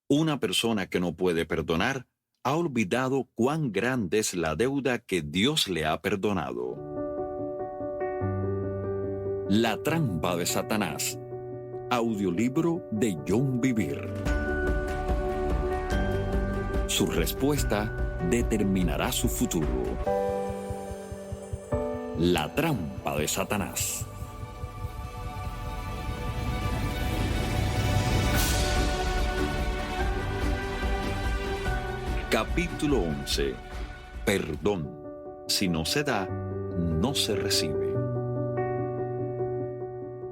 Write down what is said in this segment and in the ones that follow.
Una persona que no puede perdonar ha olvidado cuán grande es la deuda que Dios le ha perdonado. La trampa de Satanás. Audiolibro de John Bevere. Su respuesta determinará su futuro. La trampa de Satanás. Capítulo 11. Perdón. Si no se da, no se recibe.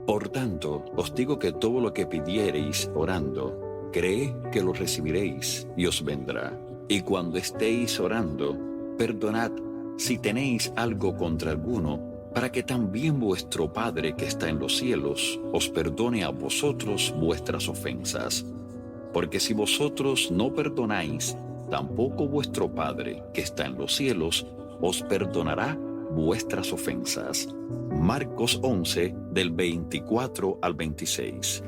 Por tanto, os digo que todo lo que pidiereis orando, creed que lo recibiréis y os vendrá. Y cuando estéis orando, perdonad si tenéis algo contra alguno, para que también vuestro Padre que está en los cielos os perdone a vosotros vuestras ofensas. Porque si vosotros no perdonáis, tampoco vuestro Padre que está en los cielos os perdonará vuestras ofensas. Marcos 11, del 24 al 26.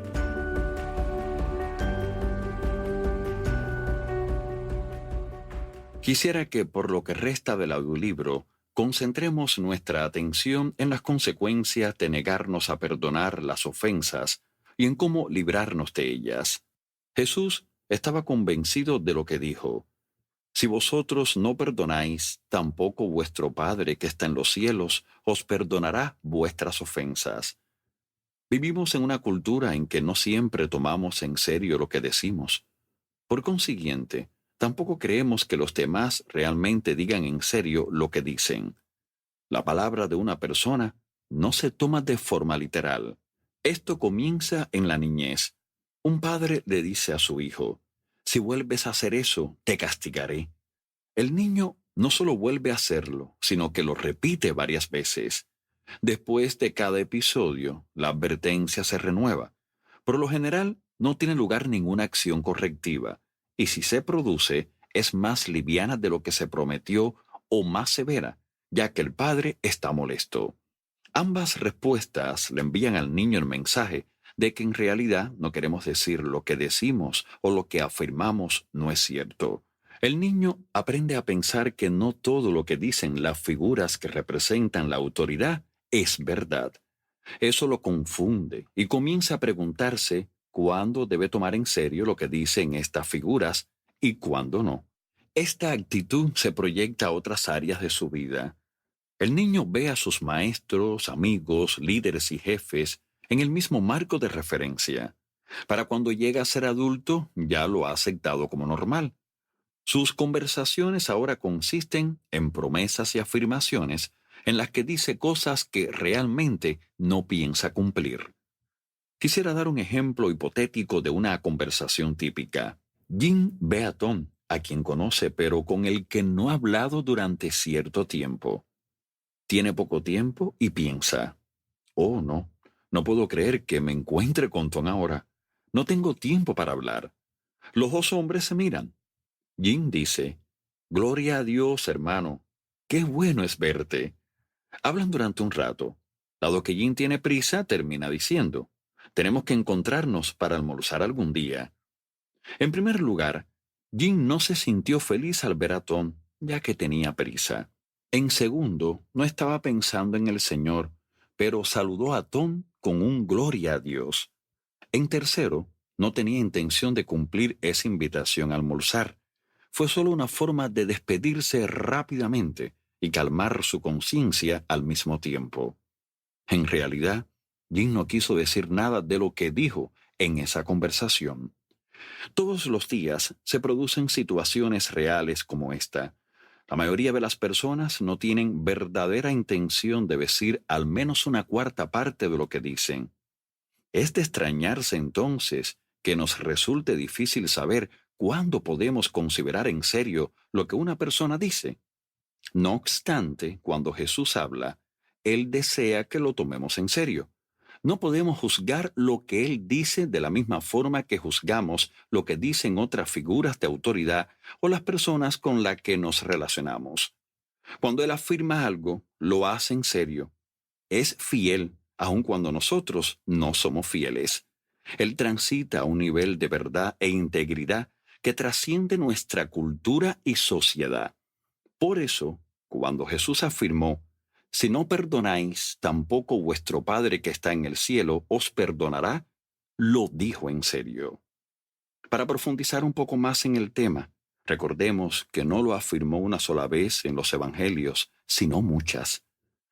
Quisiera que por lo que resta del audiolibro concentremos nuestra atención en las consecuencias de negarnos a perdonar las ofensas y en cómo librarnos de ellas. Jesús estaba convencido de lo que dijo. Si vosotros no perdonáis, tampoco vuestro Padre que está en los cielos os perdonará vuestras ofensas. Vivimos en una cultura en que no siempre tomamos en serio lo que decimos. Por consiguiente, tampoco creemos que los demás realmente digan en serio lo que dicen. La palabra de una persona no se toma de forma literal. Esto comienza en la niñez. Un padre le dice a su hijo: si vuelves a hacer eso, te castigaré. El niño no solo vuelve a hacerlo, sino que lo repite varias veces. Después de cada episodio, la advertencia se renueva. Por lo general, no tiene lugar ninguna acción correctiva, y si se produce, es más liviana de lo que se prometió o más severa, ya que el padre está molesto. Ambas respuestas le envían al niño el mensaje de que en realidad no queremos decir lo que decimos o lo que afirmamos no es cierto. El niño aprende a pensar que no todo lo que dicen las figuras que representan la autoridad es verdad. Eso lo confunde y comienza a preguntarse cuándo debe tomar en serio lo que dicen estas figuras y cuándo no. Esta actitud se proyecta a otras áreas de su vida. El niño ve a sus maestros, amigos, líderes y jefes en el mismo marco de referencia. Para cuando llega a ser adulto, ya lo ha aceptado como normal. Sus conversaciones ahora consisten en promesas y afirmaciones en las que dice cosas que realmente no piensa cumplir. Quisiera dar un ejemplo hipotético de una conversación típica. Jim ve a Tom, a quien conoce pero con el que no ha hablado durante cierto tiempo. Tiene poco tiempo y piensa: oh, no puedo creer que me encuentre con Tom ahora. No tengo tiempo para hablar. Los dos hombres se miran. Jim dice: gloria a Dios, hermano. Qué bueno es verte. Hablan durante un rato. Dado que Jim tiene prisa, termina diciendo: tenemos que encontrarnos para almorzar algún día. En primer lugar, Jim no se sintió feliz al ver a Tom, ya que tenía prisa. En segundo, no estaba pensando en el Señor, pero saludó a Tom con un gloria a Dios. En tercero, no tenía intención de cumplir esa invitación a almorzar. Fue solo una forma de despedirse rápidamente y calmar su conciencia al mismo tiempo. En realidad, Jim no quiso decir nada de lo que dijo en esa conversación. Todos los días se producen situaciones reales como esta. La mayoría de las personas no tienen verdadera intención de decir al menos una cuarta parte de lo que dicen. Es de extrañarse entonces que nos resulte difícil saber cuándo podemos considerar en serio lo que una persona dice. No obstante, cuando Jesús habla, Él desea que lo tomemos en serio. No podemos juzgar lo que Él dice de la misma forma que juzgamos lo que dicen otras figuras de autoridad o las personas con las que nos relacionamos. Cuando Él afirma algo, lo hace en serio. Es fiel, aun cuando nosotros no somos fieles. Él transita a un nivel de verdad e integridad que trasciende nuestra cultura y sociedad. Por eso, cuando Jesús afirmó, si no perdonáis, tampoco vuestro Padre que está en el cielo os perdonará, lo dijo en serio. Para profundizar un poco más en el tema, recordemos que no lo afirmó una sola vez en los Evangelios, sino muchas.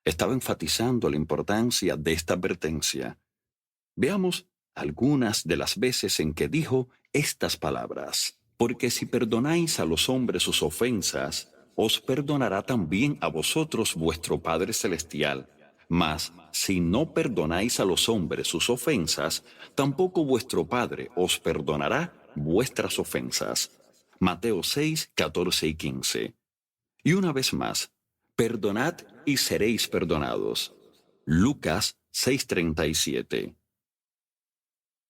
Estaba enfatizando la importancia de esta advertencia. Veamos algunas de las veces en que dijo estas palabras. Porque si perdonáis a los hombres sus ofensas, os perdonará también a vosotros vuestro Padre Celestial. Mas si no perdonáis a los hombres sus ofensas, tampoco vuestro Padre os perdonará vuestras ofensas. Mateo 6, 14 y 15. Y una vez más, perdonad y seréis perdonados. Lucas 6:37.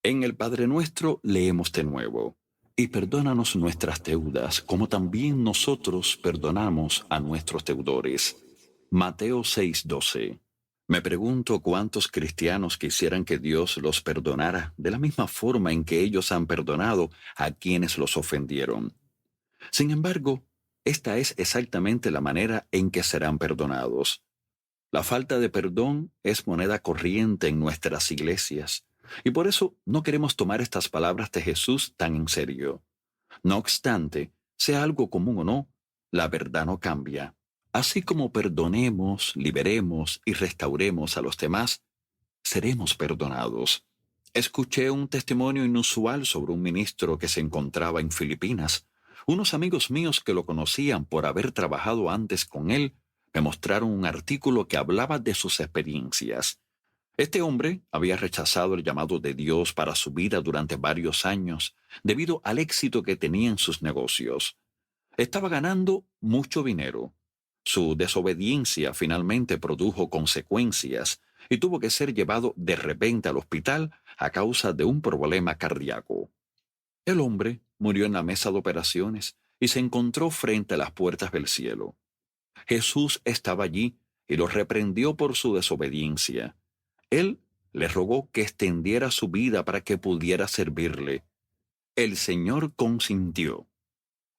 En el Padre Nuestro leemos de nuevo, y perdónanos nuestras deudas, como también nosotros perdonamos a nuestros deudores. Mateo 6:12. Me pregunto cuántos cristianos quisieran que Dios los perdonara de la misma forma en que ellos han perdonado a quienes los ofendieron. Sin embargo, esta es exactamente la manera en que serán perdonados. La falta de perdón es moneda corriente en nuestras iglesias, y por eso no queremos tomar estas palabras de Jesús tan en serio. No obstante, sea algo común o no, la verdad no cambia. Así como perdonemos, liberemos y restauremos a los demás, seremos perdonados. Escuché un testimonio inusual sobre un ministro que se encontraba en Filipinas. Unos amigos míos que lo conocían por haber trabajado antes con él me mostraron un artículo que hablaba de sus experiencias. Este hombre había rechazado el llamado de Dios para su vida durante varios años debido al éxito que tenía en sus negocios. Estaba ganando mucho dinero. Su desobediencia finalmente produjo consecuencias y tuvo que ser llevado de repente al hospital a causa de un problema cardíaco. El hombre murió en la mesa de operaciones y se encontró frente a las puertas del cielo. Jesús estaba allí y lo reprendió por su desobediencia. Él le rogó que extendiera su vida para que pudiera servirle. El Señor consintió.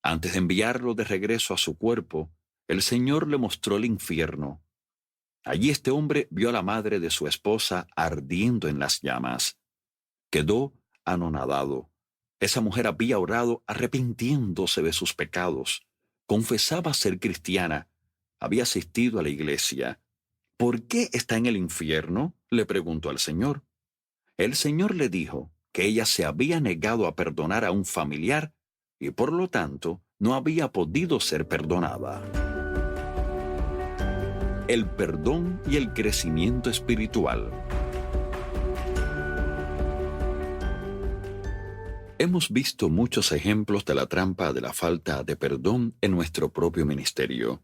Antes de enviarlo de regreso a su cuerpo, el Señor le mostró el infierno. Allí este hombre vio a la madre de su esposa ardiendo en las llamas. Quedó anonadado. Esa mujer había orado arrepintiéndose de sus pecados. Confesaba ser cristiana. Había asistido a la iglesia. ¿Por qué está en el infierno?, le preguntó al Señor. El Señor le dijo que ella se había negado a perdonar a un familiar y por lo tanto no había podido ser perdonada. El perdón y el crecimiento espiritual. Hemos visto muchos ejemplos de la trampa de la falta de perdón en nuestro propio ministerio.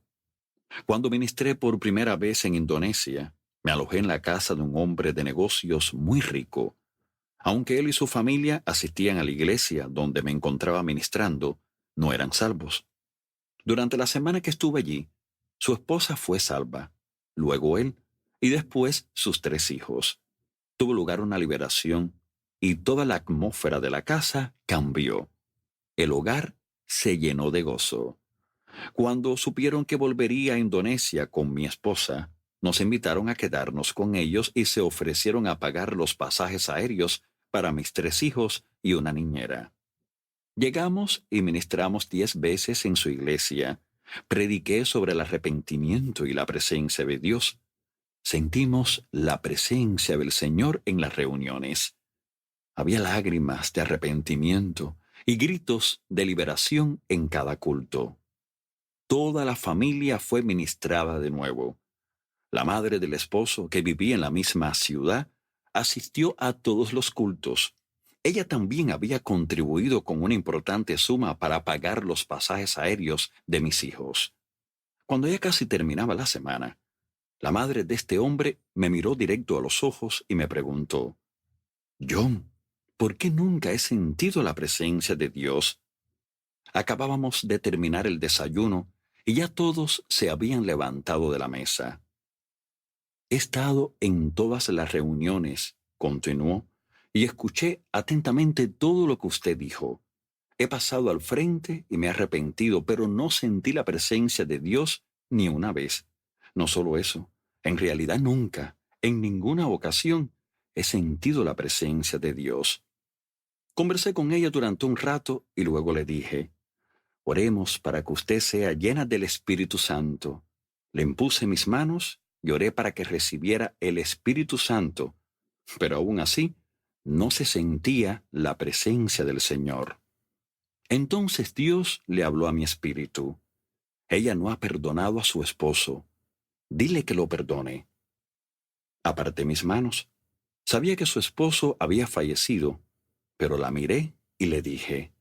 Cuando ministré por primera vez en Indonesia, me alojé en la casa de un hombre de negocios muy rico. Aunque él y su familia asistían a la iglesia donde me encontraba ministrando, no eran salvos. Durante la semana que estuve allí, su esposa fue salva, luego él, y después sus 3 hijos. Tuvo lugar una liberación y toda la atmósfera de la casa cambió. El hogar se llenó de gozo. Cuando supieron que volvería a Indonesia con mi esposa, nos invitaron a quedarnos con ellos y se ofrecieron a pagar los pasajes aéreos para mis 3 hijos y una niñera. Llegamos y ministramos 10 veces en su iglesia. Prediqué sobre el arrepentimiento y la presencia de Dios. Sentimos la presencia del Señor en las reuniones. Había lágrimas de arrepentimiento y gritos de liberación en cada culto. Toda la familia fue ministrada de nuevo. La madre del esposo, que vivía en la misma ciudad, asistió a todos los cultos. Ella también había contribuido con una importante suma para pagar los pasajes aéreos de mis hijos. Cuando ya casi terminaba la semana, la madre de este hombre me miró directo a los ojos y me preguntó: «John, ¿por qué nunca he sentido la presencia de Dios?» Acabábamos de terminar el desayuno y ya todos se habían levantado de la mesa. «He estado en todas las reuniones», continuó, «y escuché atentamente todo lo que usted dijo. He pasado al frente y me he arrepentido, pero no sentí la presencia de Dios ni una vez. No solo eso, en realidad nunca, en ninguna ocasión, he sentido la presencia de Dios. Conversé con ella durante un rato y luego le dije: oremos para que usted sea llena del Espíritu Santo. Le impuse mis manos y oré para que recibiera el Espíritu Santo, pero aún así no se sentía la presencia del Señor. Entonces Dios le habló a mi espíritu: ella no ha perdonado a su esposo. Dile que lo perdone. Aparté mis manos. Sabía que su esposo había fallecido, pero la miré y le dije: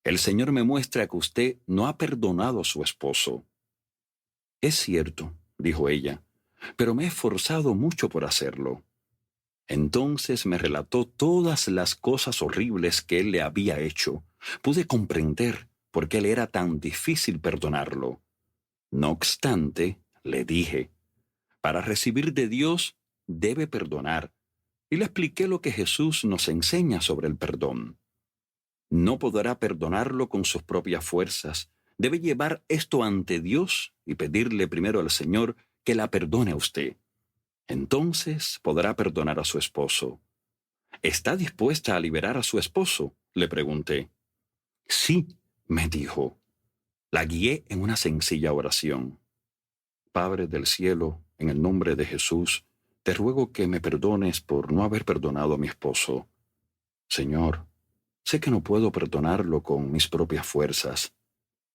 el Señor me muestra que usted no ha perdonado a su esposo. Es cierto, dijo ella, pero me he esforzado mucho por hacerlo. Entonces me relató todas las cosas horribles que él le había hecho. Pude comprender por qué le era tan difícil perdonarlo. No obstante, le dije: para recibir de Dios debe perdonar, y le expliqué lo que Jesús nos enseña sobre el perdón. No podrá perdonarlo con sus propias fuerzas. Debe llevar esto ante Dios y pedirle primero al Señor que la perdone a usted. Entonces podrá perdonar a su esposo. ¿Está dispuesta a liberar a su esposo?, le pregunté. Sí, me dijo. La guié en una sencilla oración. Padre del cielo, en el nombre de Jesús, te ruego que me perdones por no haber perdonado a mi esposo. Señor, sé que no puedo perdonarlo con mis propias fuerzas.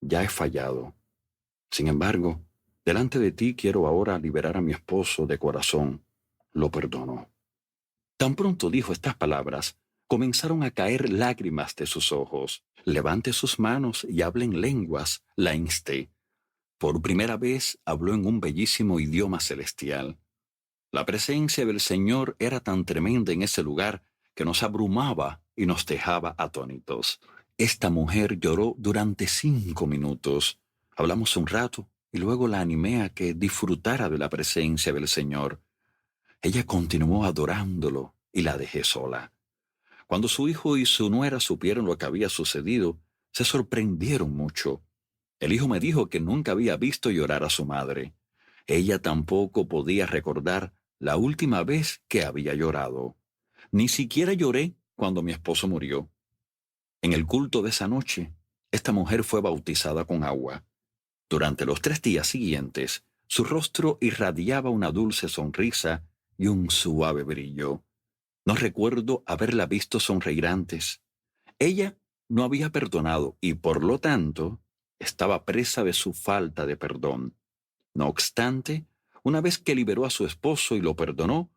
Ya he fallado. Sin embargo, delante de ti quiero ahora liberar a mi esposo de corazón. Lo perdono. Tan pronto dijo estas palabras, comenzaron a caer lágrimas de sus ojos. Levante sus manos y hable en lenguas, la insté. Por primera vez habló en un bellísimo idioma celestial. La presencia del Señor era tan tremenda en ese lugar que nos abrumaba y nos dejaba atónitos. Esta mujer lloró durante 5 minutos. Hablamos un rato y luego la animé a que disfrutara de la presencia del Señor. Ella continuó adorándolo y la dejé sola. Cuando su hijo y su nuera supieron lo que había sucedido, se sorprendieron mucho. El hijo me dijo que nunca había visto llorar a su madre. Ella tampoco podía recordar la última vez que había llorado. Ni siquiera lloré cuando mi esposo murió. En el culto de esa noche, esta mujer fue bautizada con agua. Durante los 3 días siguientes, su rostro irradiaba una dulce sonrisa y un suave brillo. No recuerdo haberla visto sonreír antes. Ella no había perdonado y, por lo tanto, estaba presa de su falta de perdón. No obstante, una vez que liberó a su esposo y lo perdonó,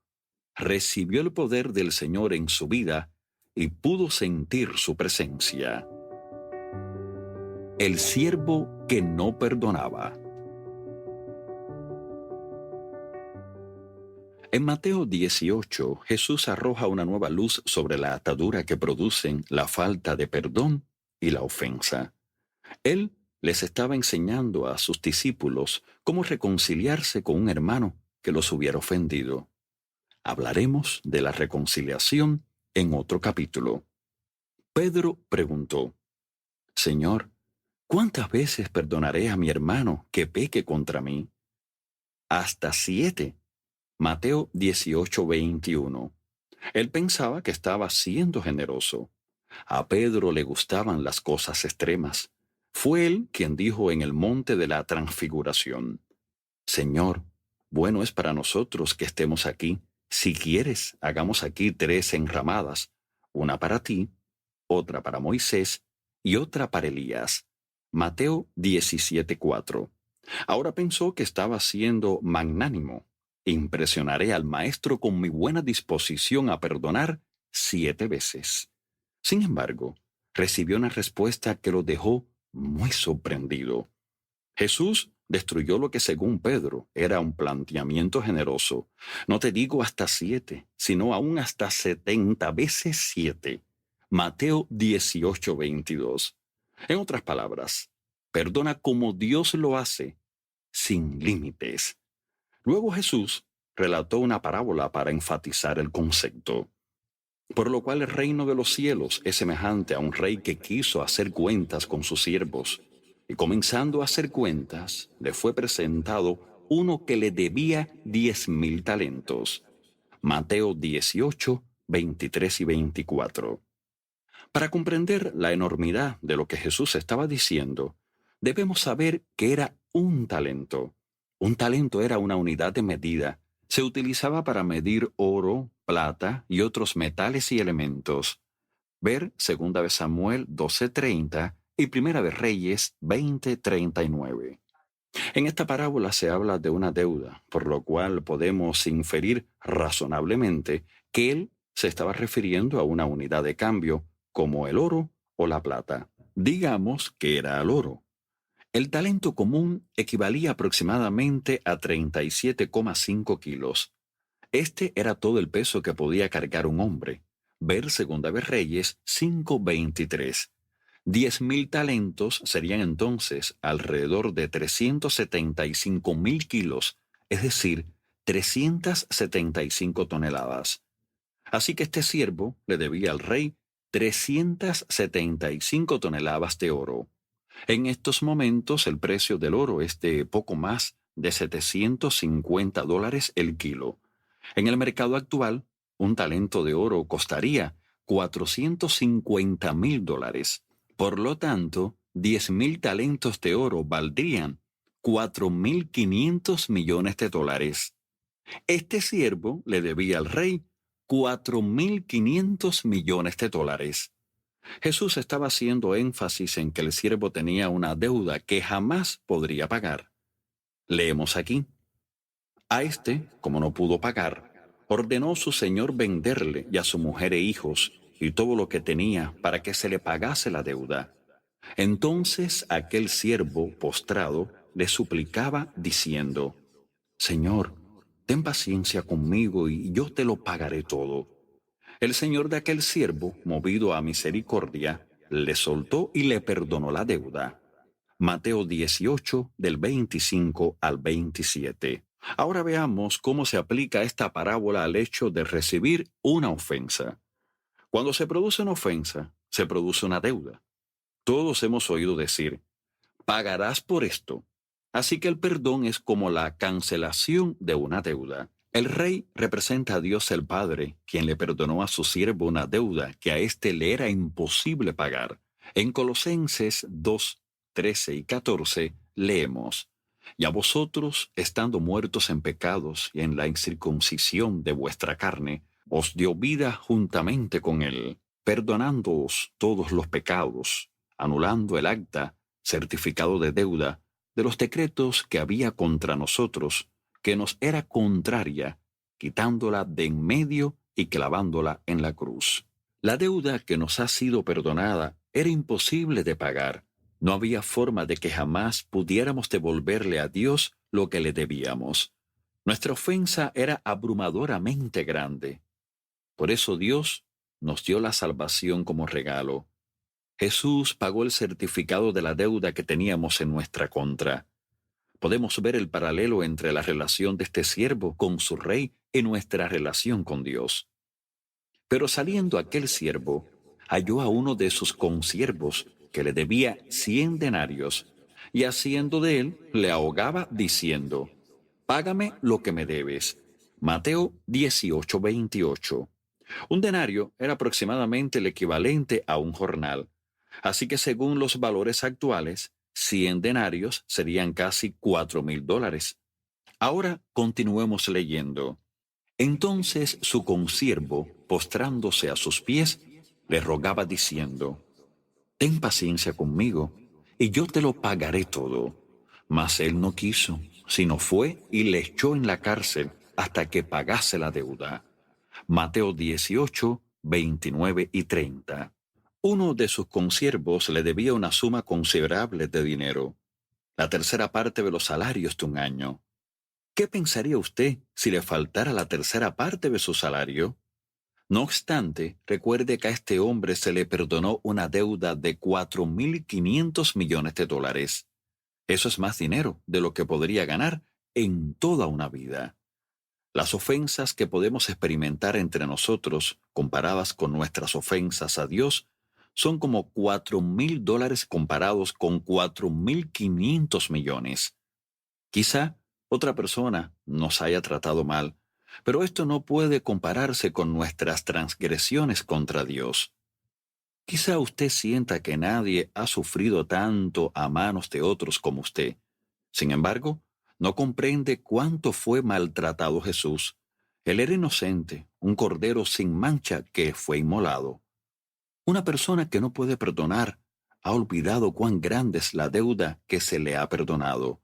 recibió el poder del Señor en su vida y pudo sentir su presencia. El siervo que no perdonaba. En Mateo 18, Jesús arroja una nueva luz sobre la atadura que producen la falta de perdón y la ofensa. Él les estaba enseñando a sus discípulos cómo reconciliarse con un hermano que los hubiera ofendido. Hablaremos de la reconciliación en otro capítulo. Pedro preguntó: Señor, ¿cuántas veces perdonaré a mi hermano que peque contra mí? Hasta 7. Mateo 18:21. Él pensaba que estaba siendo generoso. A Pedro le gustaban las cosas extremas. Fue él quien dijo en el monte de la transfiguración: Señor, bueno es para nosotros que estemos aquí. Si quieres, hagamos aquí 3 enramadas, una para ti, otra para Moisés y otra para Elías. Mateo 17:4. Ahora pensó que estaba siendo magnánimo. Impresionaré al maestro con mi buena disposición a perdonar 7 veces. Sin embargo, recibió una respuesta que lo dejó muy sorprendido. Jesús destruyó lo que según Pedro era un planteamiento generoso. No te digo hasta 7, sino aún hasta 70 veces 7. Mateo 18:22. En otras palabras, perdona como Dios lo hace, sin límites. Luego Jesús relató una parábola para enfatizar el concepto. Por lo cual el reino de los cielos es semejante a un rey que quiso hacer cuentas con sus siervos. Y comenzando a hacer cuentas, le fue presentado uno que le debía 10,000 talentos. Mateo 18, 23 y 24. Para comprender la enormidad de lo que Jesús estaba diciendo, debemos saber que era un talento. Un talento era una unidad de medida. Se utilizaba para medir oro, plata y otros metales y elementos. Ver 2 de Samuel 12:30 y 1 de Reyes 20:39. En esta parábola se habla de una deuda, por lo cual podemos inferir razonablemente que él se estaba refiriendo a una unidad de cambio, como el oro o la plata. Digamos que era el oro. El talento común equivalía aproximadamente a 37,5 kilos. Este era todo el peso que podía cargar un hombre. Ver 2 de Reyes 5:23. 10,000 talentos serían entonces alrededor de 375,000 kilos, es decir, 375 toneladas. Así que este siervo le debía al rey 375 toneladas de oro. En estos momentos el precio del oro es de poco más de $750 el kilo. En el mercado actual, un talento de oro costaría $450,000. Por lo tanto, 10,000 talentos de oro valdrían $4,500 millones. Este siervo le debía al rey $4,500 millones. Jesús estaba haciendo énfasis en que el siervo tenía una deuda que jamás podría pagar. Leemos aquí: a este, como no pudo pagar, ordenó su señor venderle y a su mujer e hijos y todo lo que tenía para que se le pagase la deuda. Entonces aquel siervo postrado le suplicaba diciendo: Señor, ten paciencia conmigo y yo te lo pagaré todo. El señor de aquel siervo, movido a misericordia, le soltó y le perdonó la deuda. Mateo 18, del 25 al 27. Ahora veamos cómo se aplica esta parábola al hecho de recibir una ofensa. Cuando se produce una ofensa, se produce una deuda. Todos hemos oído decir: pagarás por esto. Así que el perdón es como la cancelación de una deuda. El rey representa a Dios el Padre, quien le perdonó a su siervo una deuda que a éste le era imposible pagar. En Colosenses 2, 13 y 14 leemos: Y a vosotros, estando muertos en pecados y en la incircuncisión de vuestra carne, os dio vida juntamente con él, perdonándoos todos los pecados, anulando el acta, certificado de deuda, de los decretos que había contra nosotros, que nos era contraria, quitándola de en medio y clavándola en la cruz. La deuda que nos ha sido perdonada era imposible de pagar. No había forma de que jamás pudiéramos devolverle a Dios lo que le debíamos. Nuestra ofensa era abrumadoramente grande. Por eso Dios nos dio la salvación como regalo. Jesús pagó el certificado de la deuda que teníamos en nuestra contra. Podemos ver el paralelo entre la relación de este siervo con su rey y nuestra relación con Dios. Pero saliendo aquel siervo, halló a uno de sus consiervos que le debía 100 denarios, y haciendo de él, le ahogaba diciendo: Págame lo que me debes. Mateo 18:28. Un denario era aproximadamente el equivalente a un jornal. Así que según los valores actuales, 100 denarios serían casi $4,000. Ahora continuemos leyendo. Entonces su consiervo, postrándose a sus pies, le rogaba diciendo: Ten paciencia conmigo, y yo te lo pagaré todo. Mas él no quiso, sino fue y le echó en la cárcel hasta que pagase la deuda. Mateo 18, 29 y 30. Uno de sus consiervos le debía una suma considerable de dinero, la tercera parte de los salarios de un año. ¿Qué pensaría usted si le faltara la tercera parte de su salario? No obstante, recuerde que a este hombre se le perdonó una deuda de $4,500 millones. Eso es más dinero de lo que podría ganar en toda una vida. Las ofensas que podemos experimentar entre nosotros, comparadas con nuestras ofensas a Dios, son como $4,000 comparados con 4,500 millones. Quizá otra persona nos haya tratado mal, pero esto no puede compararse con nuestras transgresiones contra Dios. Quizá usted sienta que nadie ha sufrido tanto a manos de otros como usted. Sin embargo, no comprende cuánto fue maltratado Jesús. Él era inocente, un cordero sin mancha que fue inmolado. Una persona que no puede perdonar ha olvidado cuán grande es la deuda que se le ha perdonado.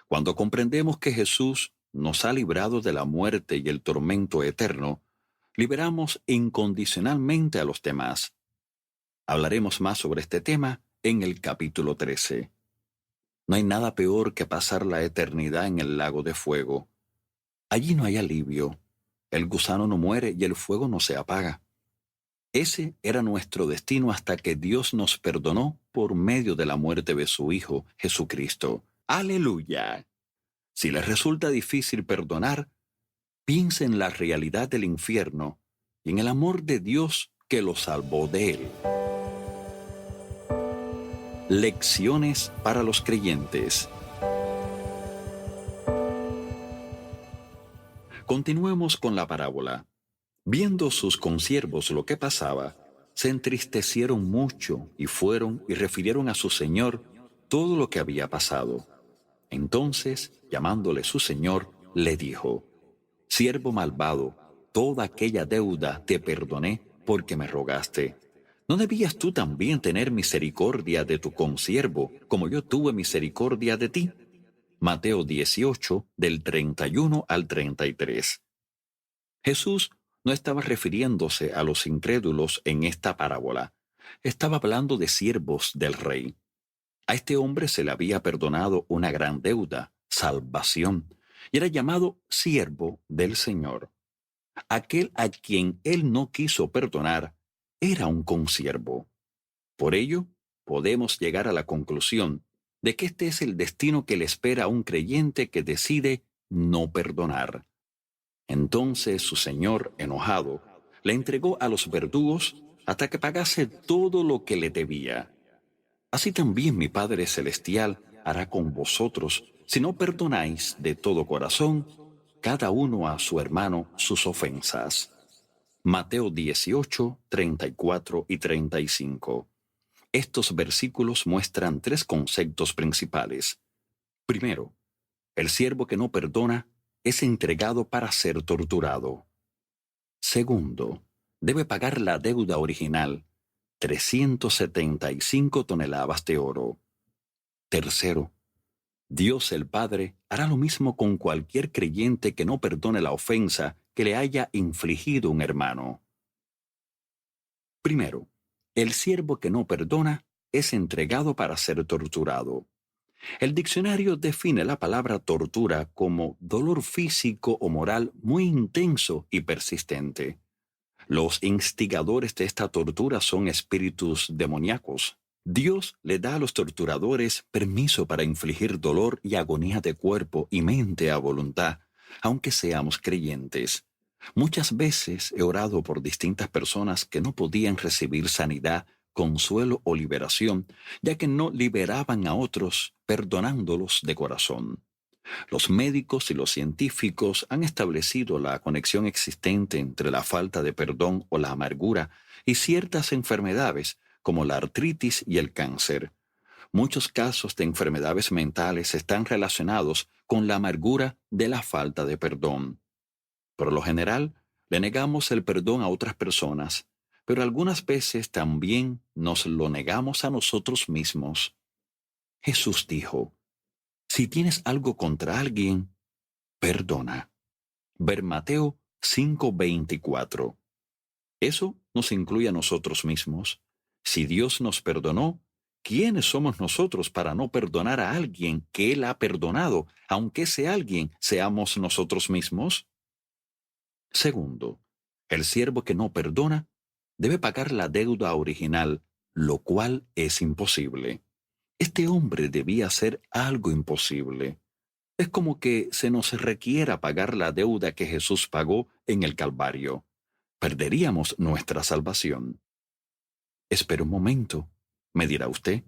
Cuando comprendemos que Jesús nos ha librado de la muerte y el tormento eterno, liberamos incondicionalmente a los demás. Hablaremos más sobre este tema en el capítulo 13. No hay nada peor que pasar la eternidad en el lago de fuego. Allí no hay alivio. El gusano no muere y el fuego no se apaga. Ese era nuestro destino hasta que Dios nos perdonó por medio de la muerte de su Hijo, Jesucristo. ¡Aleluya! Si les resulta difícil perdonar, piense en la realidad del infierno y en el amor de Dios que lo salvó de él. Lecciones para los creyentes. Continuemos con la parábola. Viendo sus consiervos lo que pasaba, se entristecieron mucho y fueron y refirieron a su señor todo lo que había pasado. Entonces, llamándole su señor, le dijo: Siervo malvado, toda aquella deuda te perdoné porque me rogaste. ¿No debías tú también tener misericordia de tu consiervo, como yo tuve misericordia de ti? Mateo 18, del 31 al 33. Jesús no estaba refiriéndose a los incrédulos en esta parábola. Estaba hablando de siervos del rey. A este hombre se le había perdonado una gran deuda, salvación, y era llamado siervo del Señor. Aquel a quien él no quiso perdonar era un consiervo. Por ello, podemos llegar a la conclusión de que este es el destino que le espera a un creyente que decide no perdonar. Entonces su señor, enojado, le entregó a los verdugos hasta que pagase todo lo que le debía. Así también mi Padre Celestial hará con vosotros si no perdonáis de todo corazón cada uno a su hermano sus ofensas. Mateo 18, 34 y 35. Estos versículos muestran tres conceptos principales. Primero, el siervo que no perdona es entregado para ser torturado. Segundo, debe pagar la deuda original, 375 toneladas de oro. Tercero, Dios el Padre hará lo mismo con cualquier creyente que no perdone la ofensa que le haya infligido un hermano. Primero, el siervo que no perdona es entregado para ser torturado. El diccionario define la palabra tortura como dolor físico o moral muy intenso y persistente. Los instigadores de esta tortura son espíritus demoníacos. Dios le da a los torturadores permiso para infligir dolor y agonía de cuerpo y mente a voluntad, aunque seamos creyentes. Muchas veces he orado por distintas personas que no podían recibir sanidad, consuelo o liberación, ya que no liberaban a otros perdonándolos de corazón. Los médicos y los científicos han establecido la conexión existente entre la falta de perdón o la amargura y ciertas enfermedades como la artritis y el cáncer. Muchos casos de enfermedades mentales están relacionados con la amargura de la falta de perdón. Por lo general, le negamos el perdón a otras personas, pero algunas veces también nos lo negamos a nosotros mismos. Jesús dijo: si tienes algo contra alguien, perdona. Ver Mateo 5:24. Eso nos incluye a nosotros mismos. Si Dios nos perdonó, ¿quiénes somos nosotros para no perdonar a alguien que Él ha perdonado, aunque ese alguien seamos nosotros mismos? Segundo, el siervo que no perdona debe pagar la deuda original, lo cual es imposible. Este hombre debía hacer algo imposible. Es como que se nos requiera pagar la deuda que Jesús pagó en el Calvario. Perderíamos nuestra salvación. Espera un momento, me dirá usted.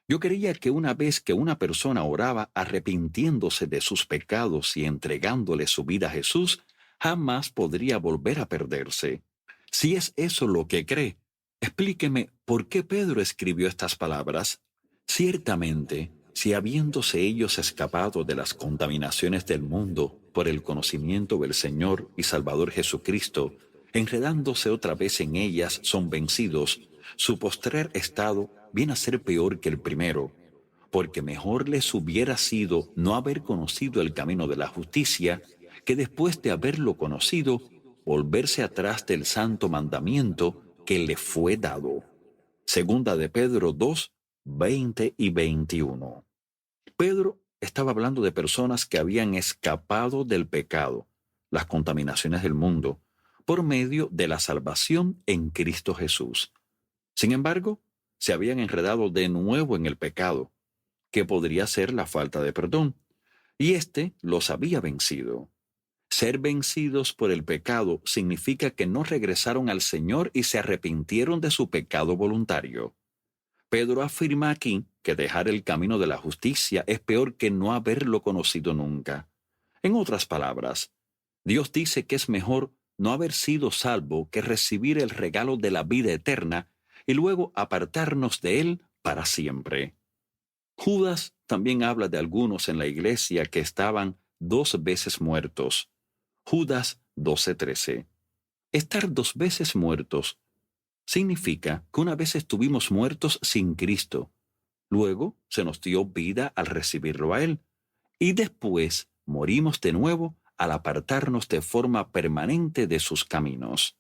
Yo creía que una vez que una persona oraba arrepintiéndose de sus pecados y entregándole su vida a Jesús, jamás podría volver a perderse. Si es eso lo que cree, explíqueme por qué Pedro escribió estas palabras. Ciertamente, si habiéndose ellos escapado de las contaminaciones del mundo por el conocimiento del Señor y Salvador Jesucristo, enredándose otra vez en ellas son vencidos, su postrer estado viene a ser peor que el primero, porque mejor les hubiera sido no haber conocido el camino de la justicia, que después de haberlo conocido, volverse atrás del santo mandamiento que le fue dado. Segunda de Pedro 2, 20 y 21. Pedro estaba hablando de personas que habían escapado del pecado, las contaminaciones del mundo, por medio de la salvación en Cristo Jesús. Sin embargo, se habían enredado de nuevo en el pecado, que podría ser la falta de perdón, y éste los había vencido. Ser vencidos por el pecado significa que no regresaron al Señor y se arrepintieron de su pecado voluntario. Pedro afirma aquí que dejar el camino de la justicia es peor que no haberlo conocido nunca. En otras palabras, Dios dice que es mejor no haber sido salvo que recibir el regalo de la vida eterna y luego apartarnos de él para siempre. Judas también habla de algunos en la iglesia que estaban 2 veces muertos. Judas 12:13. Estar 2 veces muertos significa que una vez estuvimos muertos sin Cristo, luego se nos dio vida al recibirlo a Él, y después morimos de nuevo al apartarnos de forma permanente de sus caminos.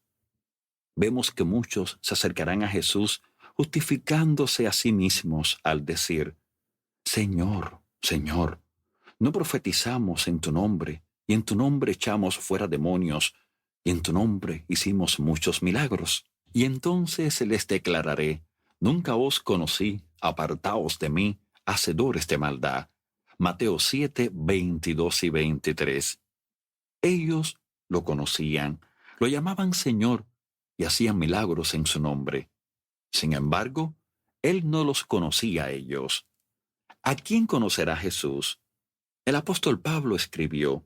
Vemos que muchos se acercarán a Jesús justificándose a sí mismos al decir: Señor, Señor, no profetizamos en tu nombre, y en tu nombre echamos fuera demonios, y en tu nombre hicimos muchos milagros. Y entonces les declararé: nunca os conocí, apartaos de mí, hacedores de maldad. Mateo 7, 22 y 23. Ellos lo conocían, lo llamaban Señor y hacían milagros en su nombre. Sin embargo, Él no los conocía a ellos. ¿A quién conocerá Jesús? El apóstol Pablo escribió: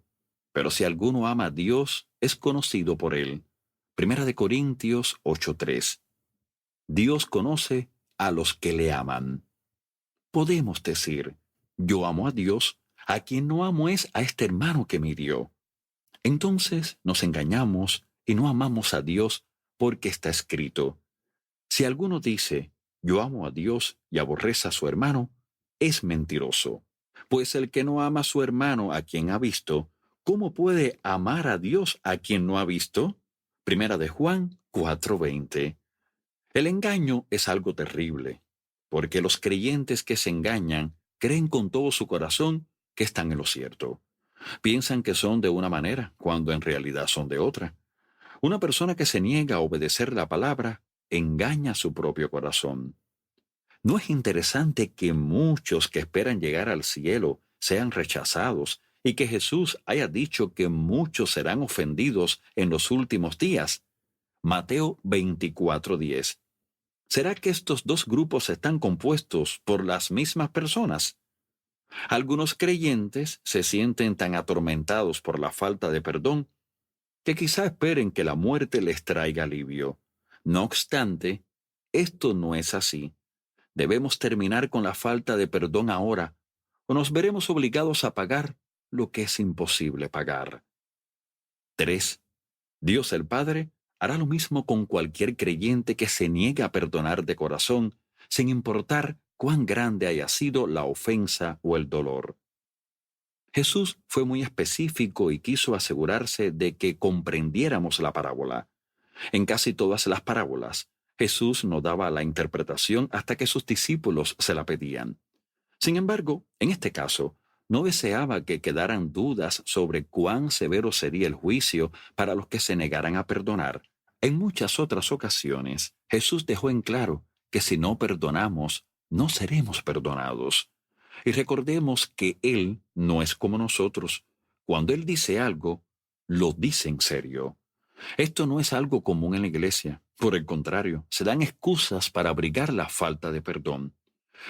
pero si alguno ama a Dios, es conocido por Él. Primera de Corintios 8:3. Dios conoce a los que le aman. Podemos decir: yo amo a Dios, a quien no amo es a este hermano que me hirió. Entonces nos engañamos y no amamos a Dios, porque está escrito: si alguno dice, yo amo a Dios y aborrece a su hermano, es mentiroso. Pues el que no ama a su hermano a quien ha visto, ¿cómo puede amar a Dios a quien no ha visto? Primera de Juan 4:20. El engaño es algo terrible, porque los creyentes que se engañan creen con todo su corazón que están en lo cierto. Piensan que son de una manera, cuando en realidad son de otra. Una persona que se niega a obedecer la palabra engaña su propio corazón. ¿No es interesante que muchos que esperan llegar al cielo sean rechazados y que Jesús haya dicho que muchos serán ofendidos en los últimos días? Mateo 24:10. ¿Será que estos dos grupos están compuestos por las mismas personas? Algunos creyentes se sienten tan atormentados por la falta de perdón que quizá esperen que la muerte les traiga alivio. No obstante, esto no es así. Debemos terminar con la falta de perdón ahora, o nos veremos obligados a pagar lo que es imposible pagar. 3. Dios el Padre hará lo mismo con cualquier creyente que se niegue a perdonar de corazón, sin importar cuán grande haya sido la ofensa o el dolor. Jesús fue muy específico y quiso asegurarse de que comprendiéramos la parábola. En casi todas las parábolas, Jesús no daba la interpretación hasta que sus discípulos se la pedían. Sin embargo, en este caso, no deseaba que quedaran dudas sobre cuán severo sería el juicio para los que se negaran a perdonar. En muchas otras ocasiones, Jesús dejó en claro que si no perdonamos, no seremos perdonados. Y recordemos que Él no es como nosotros. Cuando Él dice algo, lo dice en serio. Esto no es algo común en la iglesia. Por el contrario, se dan excusas para abrigar la falta de perdón.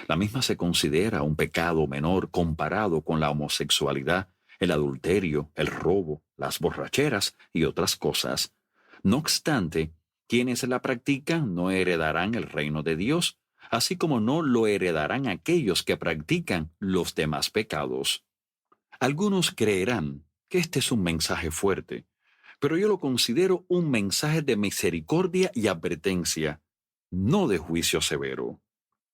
La misma se considera un pecado menor comparado con la homosexualidad, el adulterio, el robo, las borracheras y otras cosas. No obstante, quienes la practican no heredarán el reino de Dios, así como no lo heredarán aquellos que practican los demás pecados. Algunos creerán que este es un mensaje fuerte, pero yo lo considero un mensaje de misericordia y advertencia, no de juicio severo.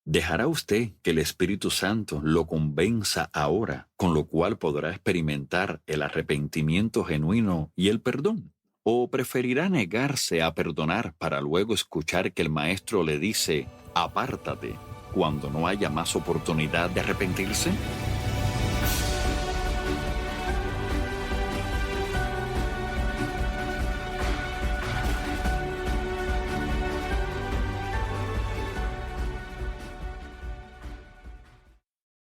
¿Dejará usted que el Espíritu Santo lo convenza ahora, con lo cual podrá experimentar el arrepentimiento genuino y el perdón? ¿O preferirá negarse a perdonar para luego escuchar que el Maestro le dice, apártate, cuando no haya más oportunidad de arrepentirse?